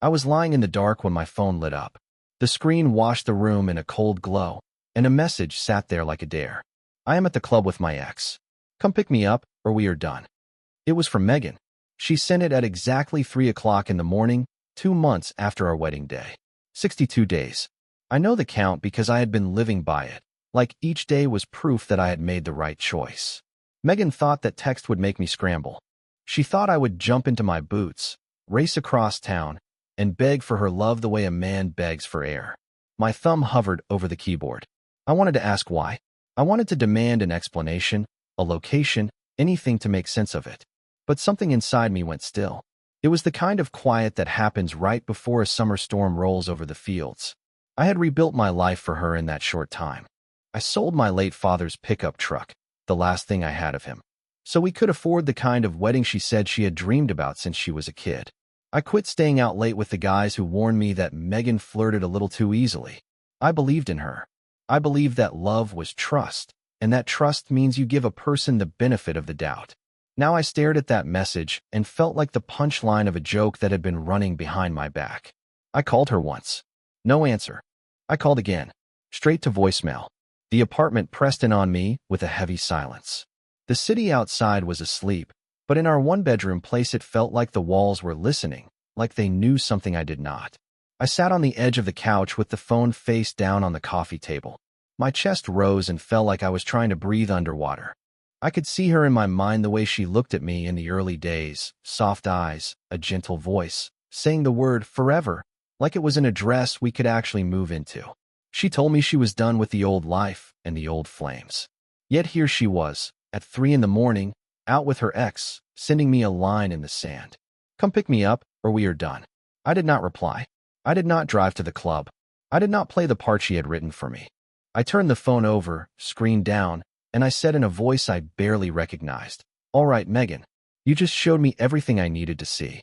I was lying in the dark when my phone lit up. The screen washed the room in a cold glow, and a message sat there like a dare. I am at the club with my ex. Come pick me up, or we are done. It was from Megan. She sent it at exactly 3 o'clock in the morning, 2 months after our wedding day. 62 days. I know the count because I had been living by it, like each day was proof that I had made the right choice. Megan thought that text would make me scramble. She thought I would jump into my boots, race across town, and beg for her love the way a man begs for air. My thumb hovered over the keyboard. I wanted to ask why. I wanted to demand an explanation, a location, anything to make sense of it. But something inside me went still. It was the kind of quiet that happens right before a summer storm rolls over the fields. I had rebuilt my life for her in that short time. I sold my late father's pickup truck, the last thing I had of him, so we could afford the kind of wedding she said she had dreamed about since she was a kid. I quit staying out late with the guys who warned me that Megan flirted a little too easily. I believed in her. I believed that love was trust, and that trust means you give a person the benefit of the doubt. Now I stared at that message and felt like the punchline of a joke that had been running behind my back. I called her once. No answer. I called again. Straight to voicemail. The apartment pressed in on me with a heavy silence. The city outside was asleep, but in our one-bedroom place it felt like the walls were listening, like they knew something I did not. I sat on the edge of the couch with the phone face down on the coffee table. My chest rose and felt like I was trying to breathe underwater. I could see her in my mind the way she looked at me in the early days, soft eyes, a gentle voice, saying the word forever, like it was an address we could actually move into. She told me she was done with the old life and the old flames. Yet here she was, at 3 in the morning, out with her ex, sending me a line in the sand. Come pick me up, or we are done. I did not reply. I did not drive to the club. I did not play the part she had written for me. I turned the phone over, screen down, and I said in a voice I barely recognized, "All right, Megan, you just showed me everything I needed to see."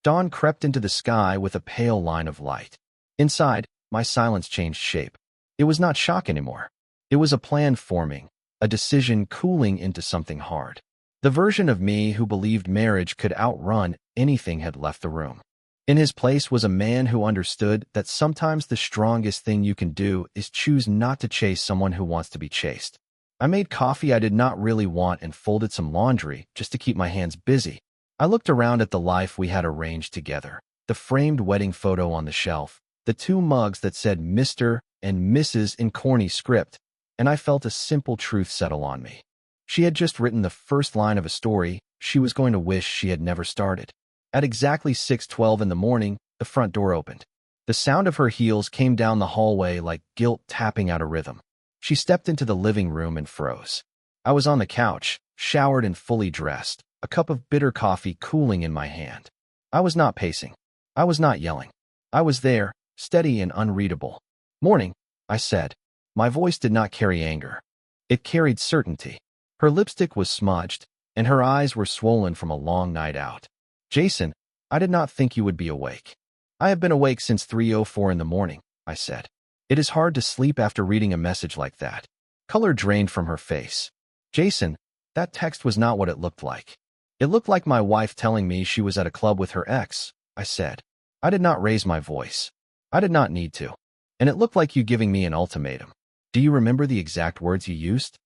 Dawn crept into the sky with a pale line of light. Inside, my silence changed shape. It was not shock anymore. It was a plan forming, a decision cooling into something hard. The version of me who believed marriage could outrun anything had left the room. In his place was a man who understood that sometimes the strongest thing you can do is choose not to chase someone who wants to be chased. I made coffee I did not really want and folded some laundry just to keep my hands busy. I looked around at the life we had arranged together, the framed wedding photo on the shelf, the 2 mugs that said Mr. and Mrs. in corny script, and I felt a simple truth settle on me. She had just written the first line of a story she was going to wish she had never started. At exactly 6:12 in the morning, the front door opened. The sound of her heels came down the hallway like guilt tapping out a rhythm. She stepped into the living room and froze. I was on the couch, showered and fully dressed, a cup of bitter coffee cooling in my hand. I was not pacing. I was not yelling. I was there, steady and unreadable. "Morning," I said. My voice did not carry anger. It carried certainty. Her lipstick was smudged, and her eyes were swollen from a long night out. "Jason, I did not think you would be awake." "I have been awake since 3:04 in the morning," I said. It is hard to sleep after reading a message like that. Color drained from her face. "Jason, that text was not what it looked like." "It looked like my wife telling me she was at a club with her ex," I said. I did not raise my voice. I did not need to. "And it looked like you giving me an ultimatum. Do you remember the exact words you used?"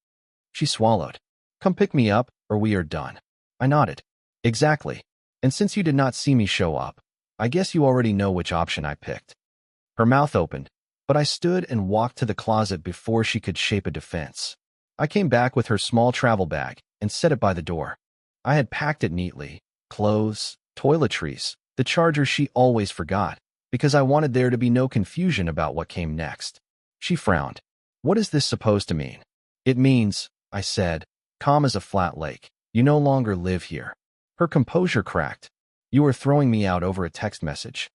She swallowed. "Come pick me up, or we are done." I nodded. "Exactly. And since you did not see me show up, I guess you already know which option I picked." Her mouth opened, but I stood and walked to the closet before she could shape a defense. I came back with her small travel bag and set it by the door. I had packed it neatly, clothes, toiletries, the charger she always forgot, because I wanted there to be no confusion about what came next. She frowned. "What is this supposed to mean?" "It means," I said, calm as a flat lake, "you no longer live here." Her composure cracked. "You are throwing me out over a text message."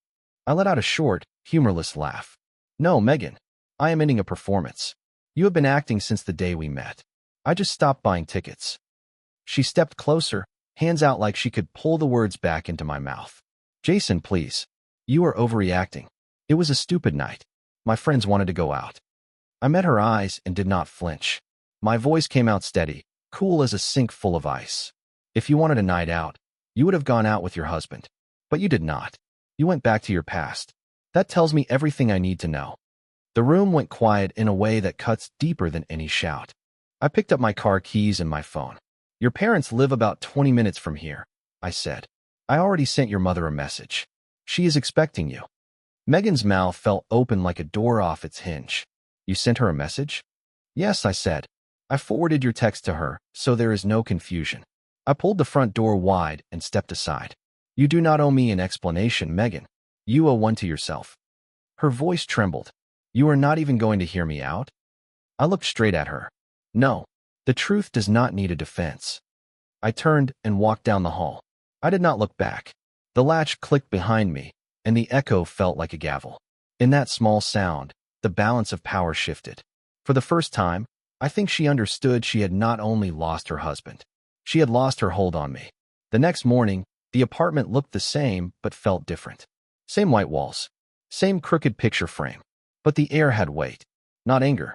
I let out a short, humorless laugh. "No, Megan. I am ending a performance. You have been acting since the day we met. I just stopped buying tickets." She stepped closer, hands out like she could pull the words back into my mouth. "Jason, please. You are overreacting. It was a stupid night. My friends wanted to go out." I met her eyes and did not flinch. My voice came out steady, cool as a sink full of ice. "If you wanted a night out, you would have gone out with your husband. But you did not. You went back to your past. That tells me everything I need to know. The room went quiet in a way that cuts deeper than any shout. I picked up my car keys and my phone. Your parents live about 20 minutes from here, I said. I already sent your mother a message. She is expecting you. Megan's mouth fell open like a door off its hinge. You sent her a message? Yes, I said. I forwarded your text to her, so there is no confusion. I pulled the front door wide and stepped aside. You do not owe me an explanation, Megan. You owe one to yourself. Her voice trembled. You are not even going to hear me out? I looked straight at her. No, the truth does not need a defense. I turned and walked down the hall. I did not look back. The latch clicked behind me, and the echo felt like a gavel. In that small sound, the balance of power shifted. For the first time, I think she understood she had not only lost her husband. She had lost her hold on me. The next morning, the apartment looked the same but felt different. Same white walls, same crooked picture frame. But the air had weight. Not anger,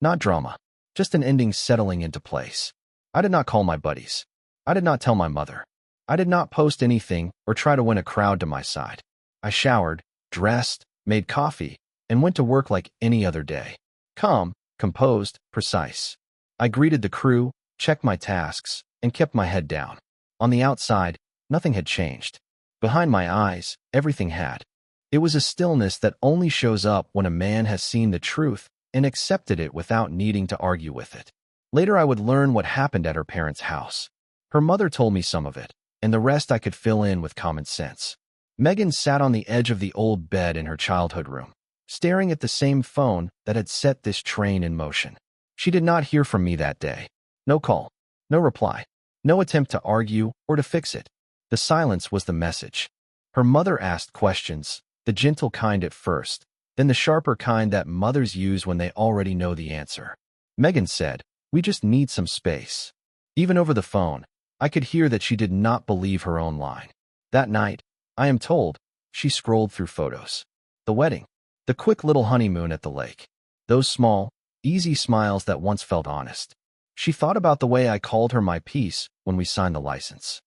not drama, just an ending settling into place. I did not call my buddies. I did not tell my mother. I did not post anything or try to win a crowd to my side. I showered, dressed, made coffee, and went to work like any other day. Calm, composed, precise. I greeted the crew, checked my tasks, and kept my head down. On the outside, nothing had changed. Behind my eyes, everything had. It was a stillness that only shows up when a man has seen the truth and accepted it without needing to argue with it. Later I would learn what happened at her parents' house. Her mother told me some of it, and the rest I could fill in with common sense. Megan sat on the edge of the old bed in her childhood room, staring at the same phone that had set this train in motion. She did not hear from me that day. No call, no reply, no attempt to argue or to fix it. The silence was the message. Her mother asked questions, the gentle kind at first, then the sharper kind that mothers use when they already know the answer. Megan said, "We just need some space." Even over the phone, I could hear that she did not believe her own line. That night, I am told, she scrolled through photos. The wedding, the quick little honeymoon at the lake, those small, easy smiles that once felt honest. She thought about the way I called her my peace when we signed the license.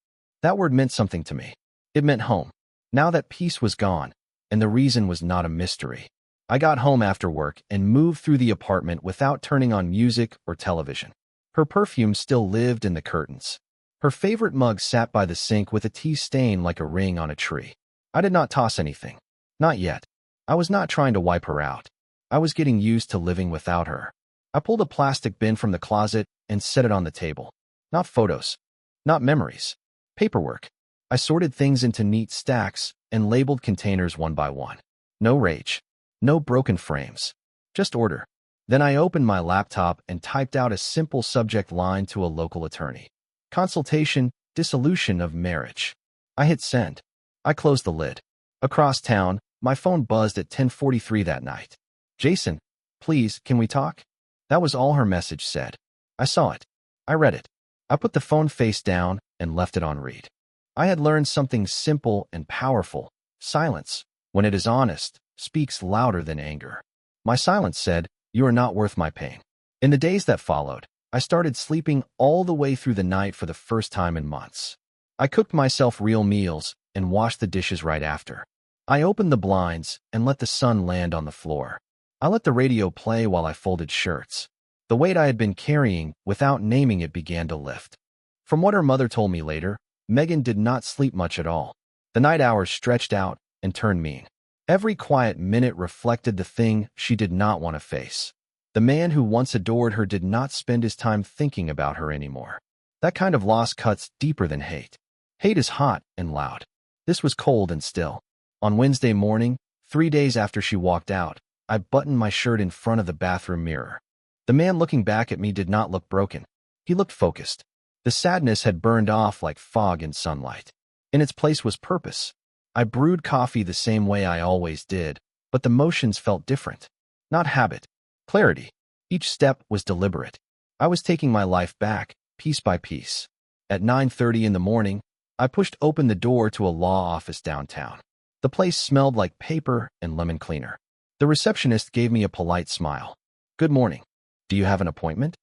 That word meant something to me. It meant home. Now that peace was gone, and the reason was not a mystery. I got home after work and moved through the apartment without turning on music or television. Her perfume still lived in the curtains. Her favorite mug sat by the sink with a tea stain like a ring on a tree. I did not toss anything. Not yet. I was not trying to wipe her out. I was getting used to living without her. I pulled a plastic bin from the closet and set it on the table. Not photos. Not memories. Paperwork. I sorted things into neat stacks and labeled containers one by one. No rage. No broken frames. Just order. Then I opened my laptop and typed out a simple subject line to a local attorney. Consultation, dissolution of marriage. I hit send. I closed the lid. Across town, my phone buzzed at 10:43 that night. "Jason, please, can we talk?" That was all her message said. I saw it. I read it. I put the phone face down and left it on read. I had learned something simple and powerful. Silence, when it is honest, speaks louder than anger. My silence said, "You are not worth my pain." In the days that followed, I started sleeping all the way through the night for the first time in months. I cooked myself real meals and washed the dishes right after. I opened the blinds and let the sun land on the floor. I let the radio play while I folded shirts. The weight I had been carrying, without naming it, began to lift. From what her mother told me later, Megan did not sleep much at all. The night hours stretched out and turned mean. Every quiet minute reflected the thing she did not want to face. The man who once adored her did not spend his time thinking about her anymore. That kind of loss cuts deeper than hate. Hate is hot and loud. This was cold and still. On Wednesday morning, 3 days after she walked out, I buttoned my shirt in front of the bathroom mirror. The man looking back at me did not look broken. He looked focused. The sadness had burned off like fog in sunlight. In its place was purpose. I brewed coffee the same way I always did, but the motions felt different. Not habit. Clarity. Each step was deliberate. I was taking my life back, piece by piece. At 9:30 in the morning, I pushed open the door to a law office downtown. The place smelled like paper and lemon cleaner. The receptionist gave me a polite smile. "Good morning. Do you have an appointment?"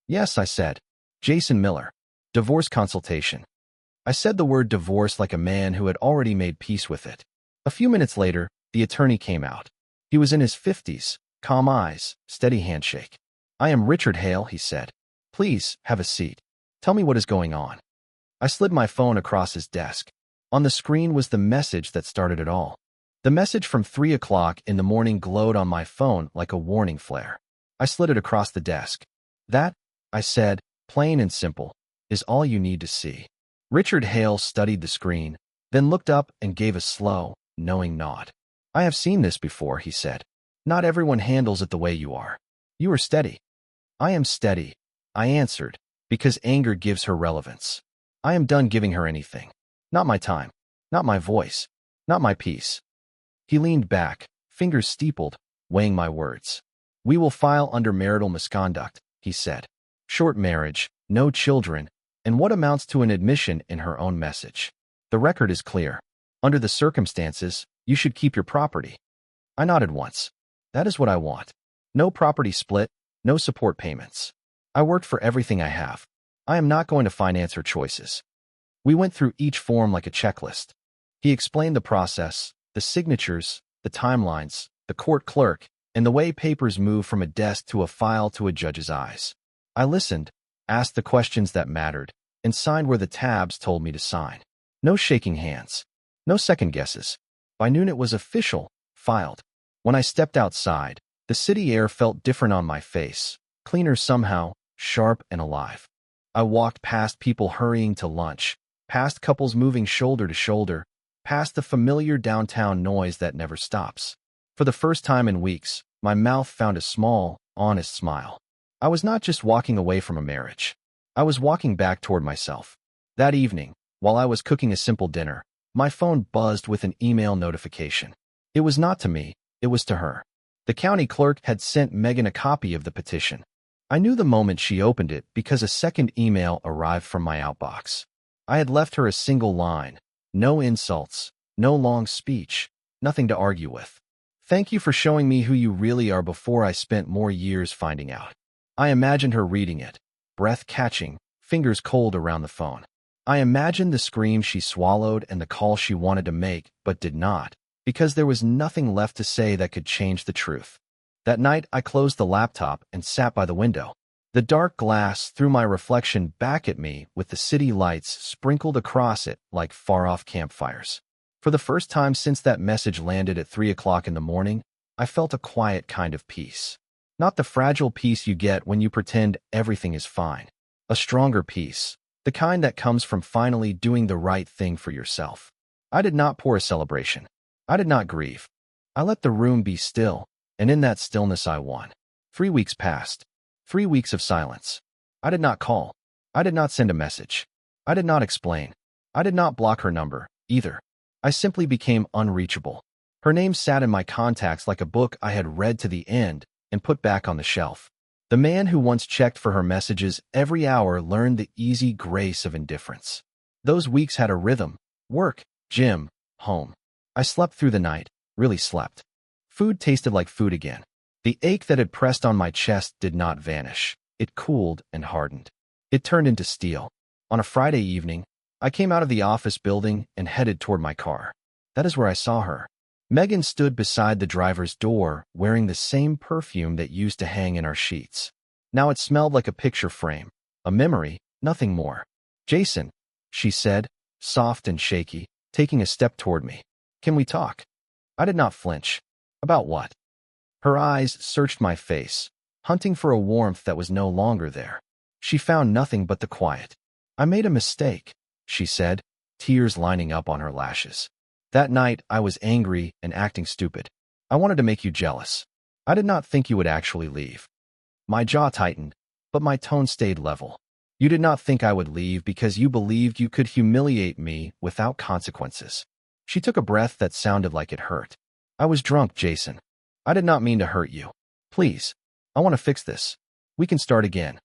"Yes," I said. "Jason Miller. Divorce consultation." I said the word divorce like a man who had already made peace with it. A few minutes later, the attorney came out. He was in his 50s, calm eyes, steady handshake. "I am Richard Hale," he said. "Please, have a seat. Tell me what is going on." I slid my phone across his desk. On the screen was the message that started it all. The message from 3 o'clock in the morning glowed on my phone like a warning flare. I slid it across the desk. "That," I said, "plain and simple, is all you need to see." Richard Hale studied the screen, then looked up and gave a slow, knowing nod. "I have seen this before," he said. "Not everyone handles it the way you are. You are steady." "I am steady," I answered, because anger gives her relevance. "I am done giving her anything. Not my time, not my voice, not my peace." He leaned back, fingers steepled, weighing my words. "We will file under marital misconduct," he said. "Short marriage, no children, and what amounts to an admission in her own message. The record is clear. Under the circumstances, you should keep your property." I nodded once. "That is what I want. No property split, no support payments. I worked for everything I have. I am not going to finance her choices." We went through each form like a checklist. He explained the process, the signatures, the timelines, the court clerk, and the way papers move from a desk to a file to a judge's eyes. I listened, asked the questions that mattered, and signed where the tabs told me to sign. No shaking hands. No second guesses. By noon it was official, filed. When I stepped outside, the city air felt different on my face, cleaner somehow, sharp and alive. I walked past people hurrying to lunch, past couples moving shoulder to shoulder, past the familiar downtown noise that never stops. For the first time in weeks, my mouth found a small, honest smile. I was not just walking away from a marriage. I was walking back toward myself. That evening, while I was cooking a simple dinner, my phone buzzed with an email notification. It was not to me, it was to her. The county clerk had sent Megan a copy of the petition. I knew the moment she opened it because a second email arrived from my outbox. I had left her a single line. No insults, no long speech, nothing to argue with. "Thank you for showing me who you really are before I spent more years finding out." I imagined her reading it, breath catching, fingers cold around the phone. I imagined the scream she swallowed and the call she wanted to make but did not, because there was nothing left to say that could change the truth. That night, I closed the laptop and sat by the window. The dark glass threw my reflection back at me with the city lights sprinkled across it like far-off campfires. For the first time since that message landed at 3 o'clock in the morning, I felt a quiet kind of peace. Not the fragile peace you get when you pretend everything is fine. A stronger peace, the kind that comes from finally doing the right thing for yourself. I did not pour a celebration. I did not grieve. I let the room be still, and in that stillness I won. 3 weeks passed. 3 weeks of silence. I did not call. I did not send a message. I did not explain. I did not block her number, either. I simply became unreachable. Her name sat in my contacts like a book I had read to the end and put back on the shelf. The man who once checked for her messages every hour learned the easy grace of indifference. Those weeks had a rhythm. Work, gym, home. I slept through the night, really slept. Food tasted like food again. The ache that had pressed on my chest did not vanish. It cooled and hardened. It turned into steel. On a Friday evening, I came out of the office building and headed toward my car. That is where I saw her. Megan stood beside the driver's door, wearing the same perfume that used to hang in our sheets. Now it smelled like a picture frame, a memory, nothing more. "Jason," she said, soft and shaky, taking a step toward me. "Can we talk?" I did not flinch. "About what?" Her eyes searched my face, hunting for a warmth that was no longer there. She found nothing but the quiet. "I made a mistake," she said, tears lining up on her lashes. "That night, I was angry and acting stupid. I wanted to make you jealous. I did not think you would actually leave." My jaw tightened, but my tone stayed level. "You did not think I would leave because you believed you could humiliate me without consequences." She took a breath that sounded like it hurt. "I was drunk, Jason. I did not mean to hurt you. Please, I want to fix this. We can start again."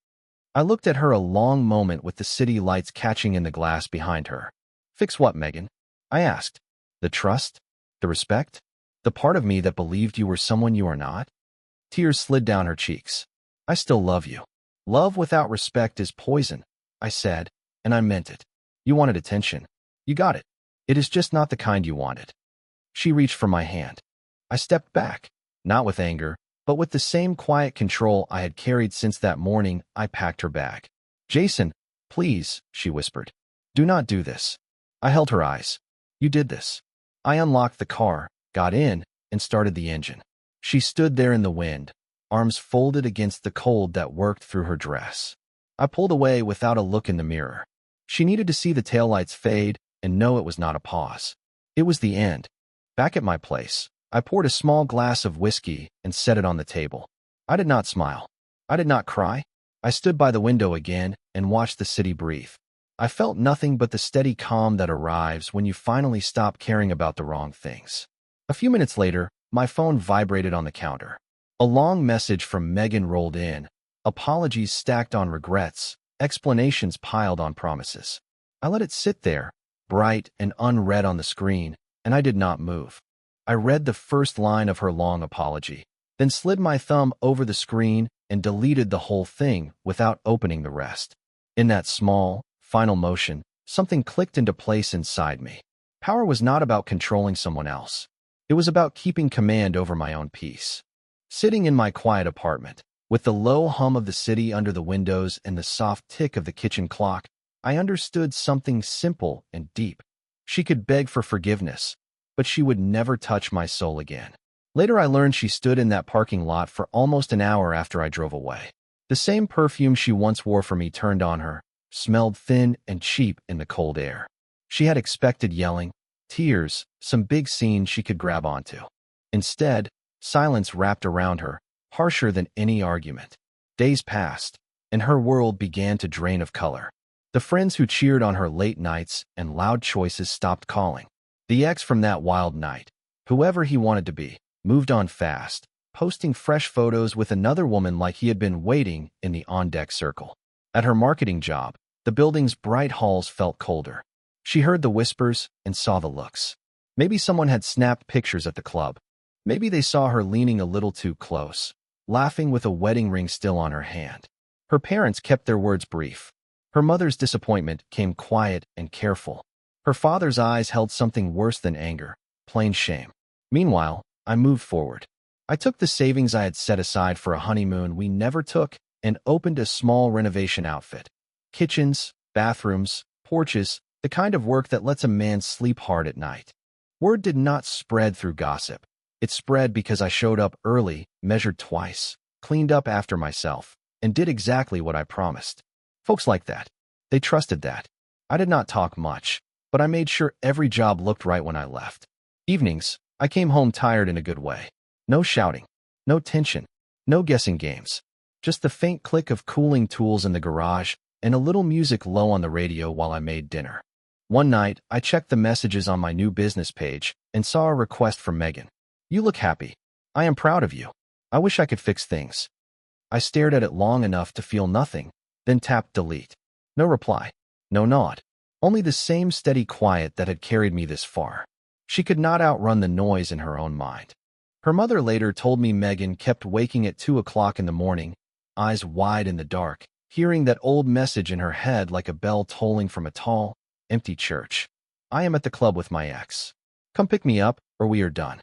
I looked at her a long moment with the city lights catching in the glass behind her. "Fix what, Megan?" I asked. "The trust? The respect? The part of me that believed you were someone you are not?" Tears slid down her cheeks. "I still love you. Love without respect is poison," I said, and I meant it. "You wanted attention. You got it. It is just not the kind you wanted." She reached for my hand. I stepped back, not with anger, but with the same quiet control I had carried since that morning I packed her bag. "Jason, please," she whispered. "Do not do this." I held her eyes. "You did this." I unlocked the car, got in, and started the engine. She stood there in the wind, arms folded against the cold that worked through her dress. I pulled away without a look in the mirror. She needed to see the taillights fade and know it was not a pause. It was the end. Back at my place, I poured a small glass of whiskey and set it on the table. I did not smile. I did not cry. I stood by the window again and watched the city breathe. I felt nothing but the steady calm that arrives when you finally stop caring about the wrong things. A few minutes later, my phone vibrated on the counter. A long message from Megan rolled in, apologies stacked on regrets, explanations piled on promises. I let it sit there, bright and unread on the screen, and I did not move. I read the first line of her long apology, then slid my thumb over the screen and deleted the whole thing without opening the rest. In that small, final motion, something clicked into place inside me. Power was not about controlling someone else. It was about keeping command over my own peace. Sitting in my quiet apartment, with the low hum of the city under the windows and the soft tick of the kitchen clock, I understood something simple and deep. She could beg for forgiveness, but she would never touch my soul again. Later I learned she stood in that parking lot for almost an hour after I drove away. The same perfume she once wore for me turned on her, smelled thin and cheap in the cold air. She had expected yelling, tears, some big scene she could grab onto. Instead, silence wrapped around her, harsher than any argument. Days passed, and her world began to drain of color. The friends who cheered on her late nights and loud choices stopped calling. The ex from that wild night, whoever he wanted to be, moved on fast, posting fresh photos with another woman like he had been waiting in the on-deck circle. At her marketing job, the building's bright halls felt colder. She heard the whispers and saw the looks. Maybe someone had snapped pictures at the club. Maybe they saw her leaning a little too close, laughing with a wedding ring still on her hand. Her parents kept their words brief. Her mother's disappointment came quiet and careful. Her father's eyes held something worse than anger, plain shame. Meanwhile, I moved forward. I took the savings I had set aside for a honeymoon we never took and opened a small renovation outfit. Kitchens, bathrooms, porches, the kind of work that lets a man sleep hard at night. Word did not spread through gossip. It spread because I showed up early, measured twice, cleaned up after myself, and did exactly what I promised. Folks like that. They trusted that. I did not talk much, but I made sure every job looked right when I left. Evenings, I came home tired in a good way. No shouting, no tension, no guessing games. Just the faint click of cooling tools in the garage and a little music low on the radio while I made dinner. One night, I checked the messages on my new business page and saw a request from Megan. "You look happy. I am proud of you. I wish I could fix things." I stared at it long enough to feel nothing, then tapped delete. No reply. No nod. Only the same steady quiet that had carried me this far. She could not outrun the noise in her own mind. Her mother later told me Megan kept waking at 2 o'clock in the morning, eyes wide in the dark, hearing that old message in her head like a bell tolling from a tall, empty church. "I am at the club with my ex. Come pick me up, or we are done."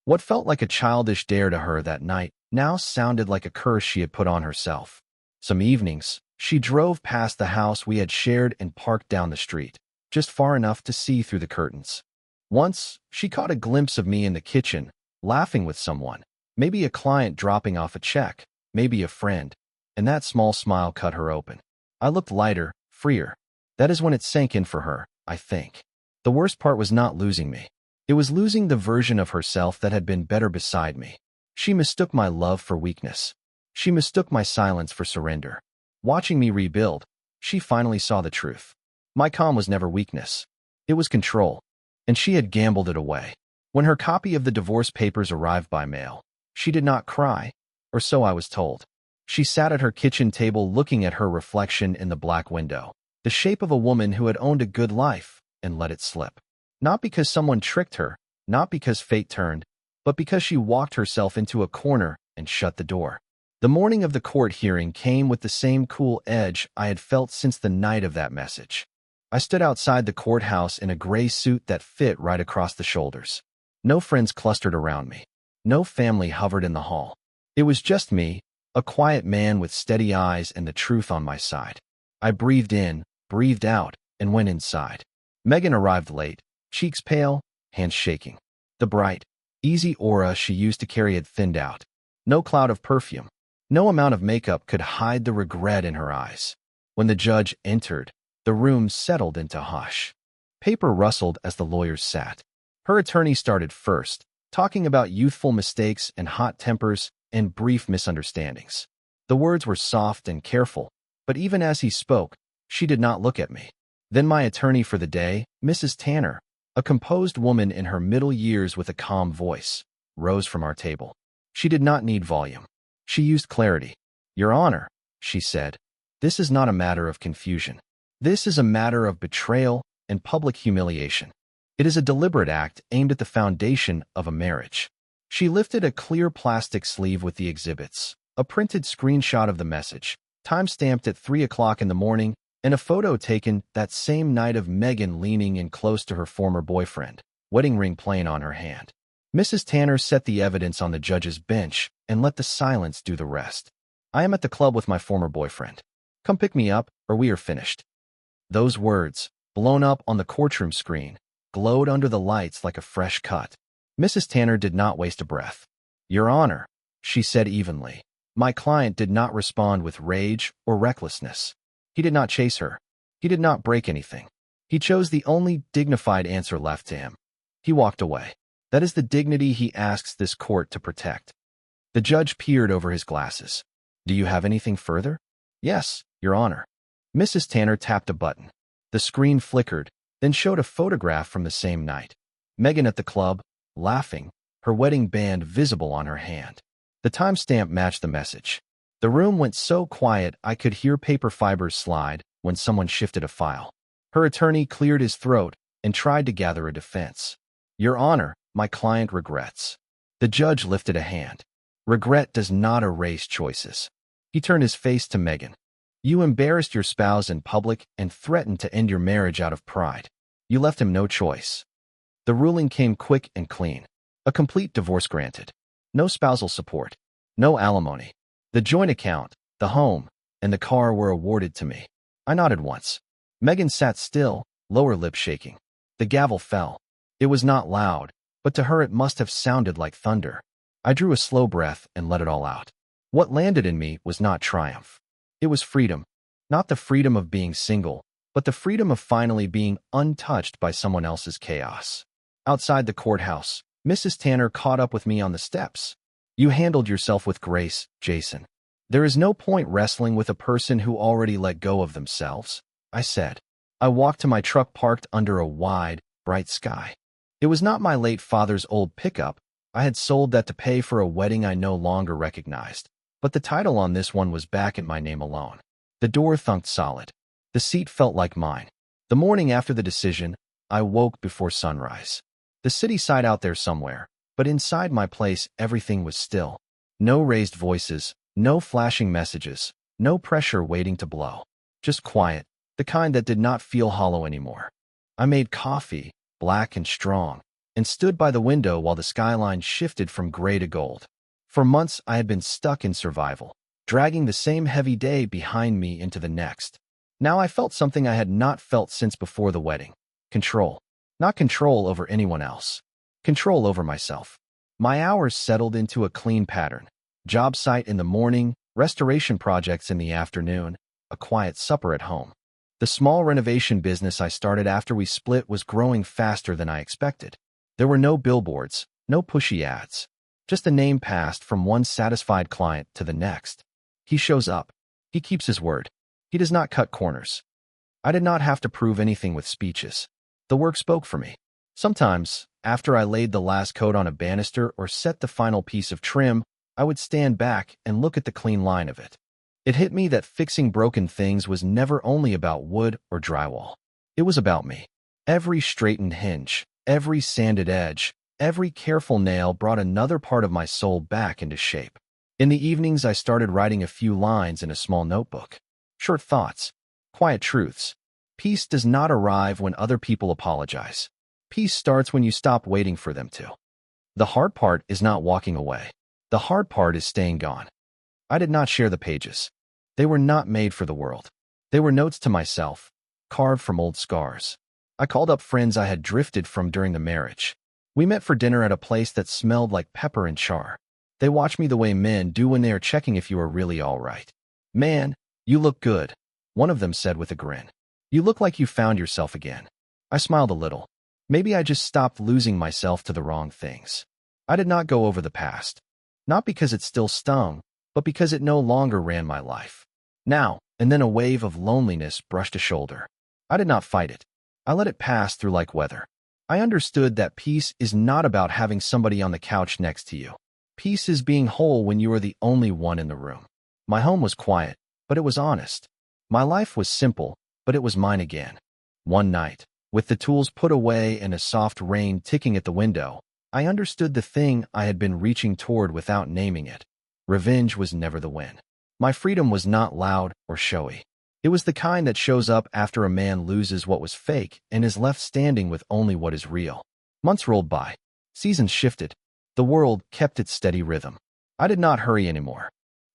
What felt like a childish dare to her that night now sounded like a curse she had put on herself. Some evenings, she drove past the house we had shared and parked down the street, just far enough to see through the curtains. Once, she caught a glimpse of me in the kitchen, laughing with someone, maybe a client dropping off a check, maybe a friend, and that small smile cut her open. I looked lighter, freer. That is when it sank in for her, I think. The worst part was not losing me. It was losing the version of herself that had been better beside me. She mistook my love for weakness. She mistook my silence for surrender. Watching me rebuild, she finally saw the truth. My calm was never weakness. It was control, and she had gambled it away. When her copy of the divorce papers arrived by mail, she did not cry, or so I was told. She sat at her kitchen table looking at her reflection in the black window, the shape of a woman who had owned a good life and let it slip. Not because someone tricked her, not because fate turned, but because she walked herself into a corner and shut the door. The morning of the court hearing came with the same cool edge I had felt since the night of that message. I stood outside the courthouse in a gray suit that fit right across the shoulders. No friends clustered around me. No family hovered in the hall. It was just me, a quiet man with steady eyes and the truth on my side. I breathed in, breathed out, and went inside. Megan arrived late, cheeks pale, hands shaking. The bright, easy aura she used to carry had thinned out. No cloud of perfume, no amount of makeup could hide the regret in her eyes. When the judge entered, the room settled into hush. Paper rustled as the lawyers sat. Her attorney started first, talking about youthful mistakes and hot tempers and brief misunderstandings. The words were soft and careful, but even as he spoke, she did not look at me. Then my attorney for the day, Mrs. Tanner, a composed woman in her middle years with a calm voice, rose from our table. She did not need volume. She used clarity. "Your Honor," she said, "this is not a matter of confusion. This is a matter of betrayal and public humiliation. It is a deliberate act aimed at the foundation of a marriage." She lifted a clear plastic sleeve with the exhibits, a printed screenshot of the message, time-stamped at 3 o'clock in the morning, and a photo taken that same night of Megan leaning in close to her former boyfriend, wedding ring playing on her hand. Mrs. Tanner set the evidence on the judge's bench and let the silence do the rest. "I am at the club with my former boyfriend. Come pick me up, or we are finished." Those words, blown up on the courtroom screen, glowed under the lights like a fresh cut. Mrs. Tanner did not waste a breath. "Your Honor," she said evenly, "my client did not respond with rage or recklessness. He did not chase her. He did not break anything. He chose the only dignified answer left to him. He walked away. That is the dignity he asks this court to protect." The judge peered over his glasses. "Do you have anything further?" "Yes, Your Honor." Mrs. Tanner tapped a button. The screen flickered, then showed a photograph from the same night. Megan at the club, laughing, her wedding band visible on her hand. The timestamp matched the message. The room went so quiet I could hear paper fibers slide when someone shifted a file. Her attorney cleared his throat and tried to gather a defense. "Your Honor, my client regrets." The judge lifted a hand. "Regret does not erase choices." He turned his face to Megan. "You embarrassed your spouse in public and threatened to end your marriage out of pride. You left him no choice." The ruling came quick and clean. A complete divorce granted. No spousal support. No alimony. The joint account, the home, and the car were awarded to me. I nodded once. Megan sat still, lower lip shaking. The gavel fell. It was not loud, but to her it must have sounded like thunder. I drew a slow breath and let it all out. What landed in me was not triumph. It was freedom. Not the freedom of being single, but the freedom of finally being untouched by someone else's chaos. Outside the courthouse, Mrs. Tanner caught up with me on the steps. "You handled yourself with grace, Jason. There is no point wrestling with a person who already let go of themselves," I said. I walked to my truck parked under a wide, bright sky. It was not my late father's old pickup. I had sold that to pay for a wedding I no longer recognized. But the title on this one was back in my name alone. The door thunked solid. The seat felt like mine. The morning after the decision, I woke before sunrise. The city sighed out there somewhere, but inside my place everything was still. No raised voices, no flashing messages, no pressure waiting to blow. Just quiet, the kind that did not feel hollow anymore. I made coffee, black and strong, and stood by the window while the skyline shifted from gray to gold. For months I had been stuck in survival, dragging the same heavy day behind me into the next. Now I felt something I had not felt since before the wedding. Control. Not control over anyone else. Control over myself. My hours settled into a clean pattern. Job site in the morning, restoration projects in the afternoon, a quiet supper at home. The small renovation business I started after we split was growing faster than I expected. There were no billboards, no pushy ads. Just a name passed from one satisfied client to the next. He shows up. He keeps his word. He does not cut corners. I did not have to prove anything with speeches. The work spoke for me. Sometimes, after I laid the last coat on a banister or set the final piece of trim, I would stand back and look at the clean line of it. It hit me that fixing broken things was never only about wood or drywall. It was about me. Every straightened hinge, every sanded edge, every careful nail brought another part of my soul back into shape. In the evenings, I started writing a few lines in a small notebook. Short thoughts, quiet truths. Peace does not arrive when other people apologize. Peace starts when you stop waiting for them to. The hard part is not walking away. The hard part is staying gone. I did not share the pages. They were not made for the world. They were notes to myself, carved from old scars. I called up friends I had drifted from during the marriage. We met for dinner at a place that smelled like pepper and char. They watched me the way men do when they are checking if you are really all right. "Man, you look good," one of them said with a grin. "You look like you found yourself again." I smiled a little. Maybe I just stopped losing myself to the wrong things. I did not go over the past. Not because it still stung, but because it no longer ran my life. Now, and then a wave of loneliness brushed a shoulder. I did not fight it. I let it pass through like weather. I understood that peace is not about having somebody on the couch next to you. Peace is being whole when you are the only one in the room. My home was quiet, but it was honest. My life was simple, but it was mine again. One night, with the tools put away and a soft rain ticking at the window, I understood the thing I had been reaching toward without naming it. Revenge was never the win. My freedom was not loud or showy. It was the kind that shows up after a man loses what was fake and is left standing with only what is real. Months rolled by. Seasons shifted. The world kept its steady rhythm. I did not hurry anymore.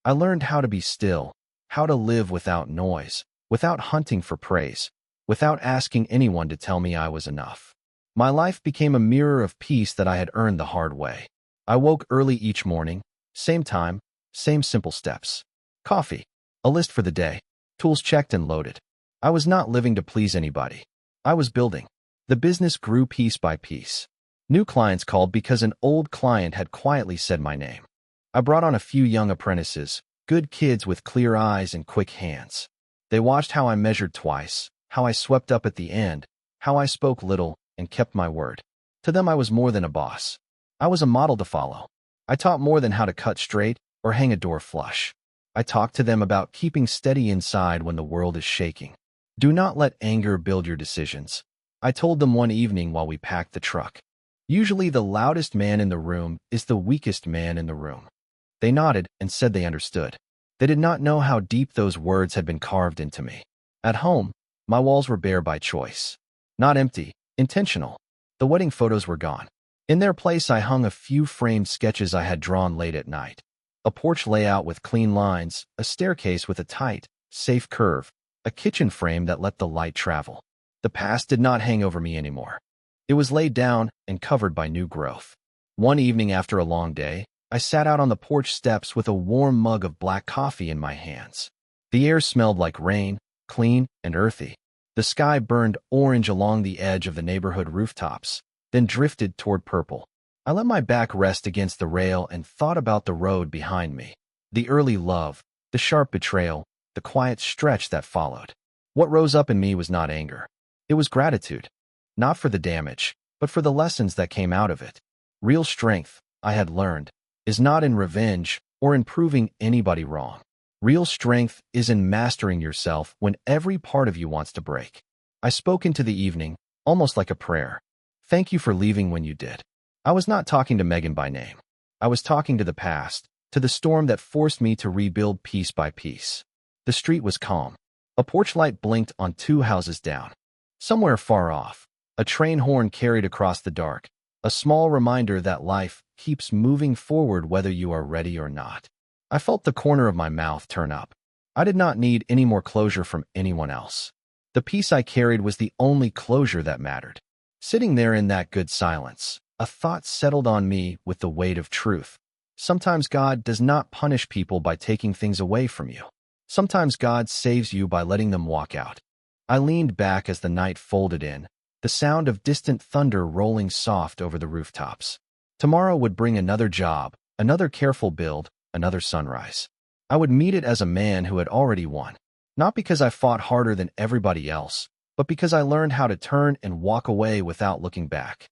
I learned how to be still, how to live without noise, without hunting for praise, without asking anyone to tell me I was enough. My life became a mirror of peace that I had earned the hard way. I woke early each morning, same time, same simple steps. Coffee, a list for the day, tools checked and loaded. I was not living to please anybody. I was building. The business grew piece by piece. New clients called because an old client had quietly said my name. I brought on a few young apprentices, good kids with clear eyes and quick hands. They watched how I measured twice, how I swept up at the end, how I spoke little and kept my word. To them I was more than a boss. I was a model to follow. I taught more than how to cut straight or hang a door flush. I talked to them about keeping steady inside when the world is shaking. Do not let anger build your decisions. I told them one evening while we packed the truck. Usually the loudest man in the room is the weakest man in the room. They nodded and said they understood. They did not know how deep those words had been carved into me. At home, my walls were bare by choice. Not empty, intentional. The wedding photos were gone. In their place I hung a few framed sketches I had drawn late at night. A porch layout with clean lines, a staircase with a tight, safe curve, a kitchen frame that let the light travel. The past did not hang over me anymore. It was laid down and covered by new growth. One evening after a long day, I sat out on the porch steps with a warm mug of black coffee in my hands. The air smelled like rain, clean and earthy. The sky burned orange along the edge of the neighborhood rooftops, then drifted toward purple. I let my back rest against the rail and thought about the road behind me. The early love, the sharp betrayal, the quiet stretch that followed. What rose up in me was not anger. It was gratitude. Not for the damage, but for the lessons that came out of it. Real strength, I had learned, is not in revenge or in proving anybody wrong. Real strength is in mastering yourself when every part of you wants to break. I spoke into the evening, almost like a prayer. Thank you for leaving when you did. I was not talking to Megan by name. I was talking to the past, to the storm that forced me to rebuild piece by piece. The street was calm. A porch light blinked on 2 houses down. Somewhere far off, a train horn carried across the dark, a small reminder that life keeps moving forward whether you are ready or not. I felt the corner of my mouth turn up. I did not need any more closure from anyone else. The peace I carried was the only closure that mattered. Sitting there in that good silence, a thought settled on me with the weight of truth. Sometimes God does not punish people by taking things away from you. Sometimes God saves you by letting them walk out. I leaned back as the night folded in, the sound of distant thunder rolling soft over the rooftops. Tomorrow would bring another job, another careful build, another sunrise. I would meet it as a man who had already won. Not because I fought harder than everybody else, but because I learned how to turn and walk away without looking back.